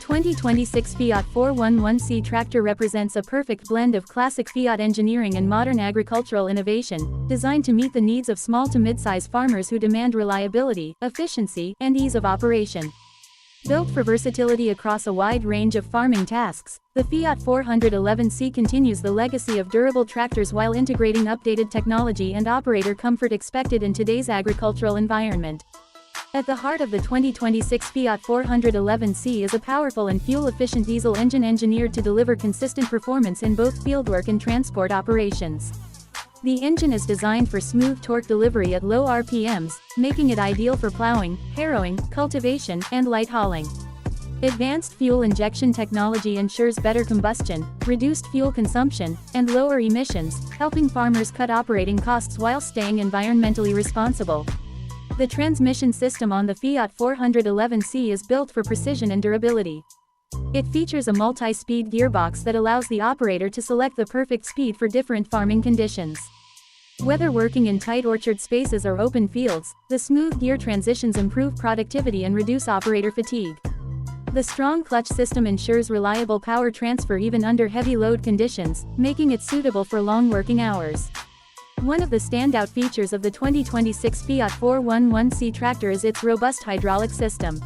2026 Fiat 411C tractor represents a perfect blend of classic Fiat engineering and modern agricultural innovation, designed to meet the needs of small to mid-size farmers who demand reliability, efficiency, and ease of operation. Built for versatility across a wide range of farming tasks, the Fiat 411C continues the legacy of durable tractors while integrating updated technology and operator comfort expected in today's agricultural environment. At the heart of the 2026 Fiat 411C is a powerful and fuel-efficient diesel engine engineered to deliver consistent performance in both fieldwork and transport operations. The engine is designed for smooth torque delivery at low RPMs, making it ideal for plowing, harrowing, cultivation, and light hauling. Advanced fuel injection technology ensures better combustion, reduced fuel consumption, and lower emissions, helping farmers cut operating costs while staying environmentally responsible. The transmission system on the Fiat 411C is built for precision and durability. It features a multi-speed gearbox that allows the operator to select the perfect speed for different farming conditions. Whether working in tight orchard spaces or open fields, the smooth gear transitions improve productivity and reduce operator fatigue. The strong clutch system ensures reliable power transfer even under heavy load conditions, making it suitable for long working hours. One of the standout features of the 2026 Fiat 411C tractor is its robust hydraulic system.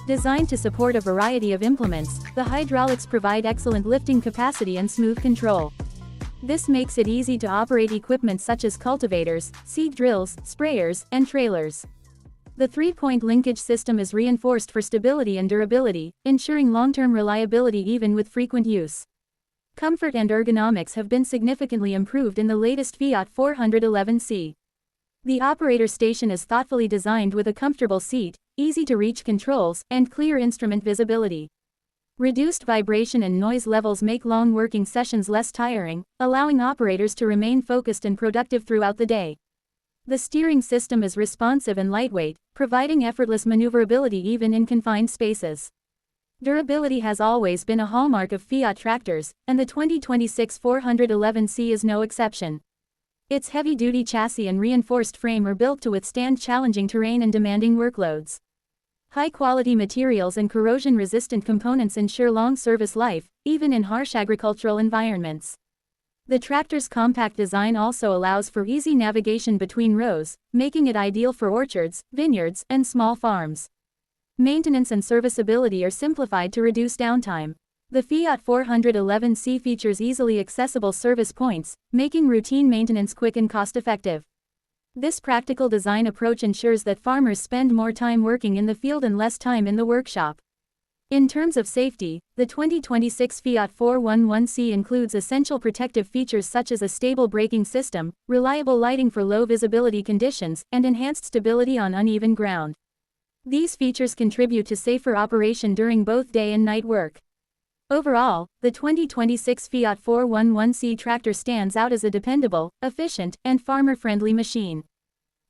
Designed to support a variety of implements, the hydraulics provide excellent lifting capacity and smooth control. This makes it easy to operate equipment such as cultivators, seed drills, sprayers, and trailers. The three-point linkage system is reinforced for stability and durability, ensuring long-term reliability even with frequent use. Comfort and ergonomics have been significantly improved in the latest Fiat 411C. The operator station is thoughtfully designed with a comfortable seat, easy-to-reach controls, and clear instrument visibility. Reduced vibration and noise levels make long working sessions less tiring, allowing operators to remain focused and productive throughout the day. The steering system is responsive and lightweight, providing effortless maneuverability even in confined spaces. Durability has always been a hallmark of Fiat tractors, and the 2026 411C is no exception. Its heavy-duty chassis and reinforced frame are built to withstand challenging terrain and demanding workloads. High-quality materials and corrosion-resistant components ensure long service life, even in harsh agricultural environments. The tractor's compact design also allows for easy navigation between rows, making it ideal for orchards, vineyards, and small farms. Maintenance and serviceability are simplified to reduce downtime. The Fiat 411C features easily accessible service points, making routine maintenance quick and cost-effective. This practical design approach ensures that farmers spend more time working in the field and less time in the workshop. In terms of safety, the 2026 Fiat 411C includes essential protective features such as a stable braking system, reliable lighting for low visibility conditions, and enhanced stability on uneven ground. These features contribute to safer operation during both day and night work. Overall, the 2026 Fiat 411C tractor stands out as a dependable, efficient, and farmer-friendly machine.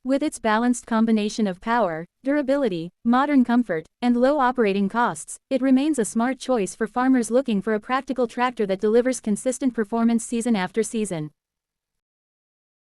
With its balanced combination of power, durability, modern comfort, and low operating costs, it remains a smart choice for farmers looking for a practical tractor that delivers consistent performance season after season.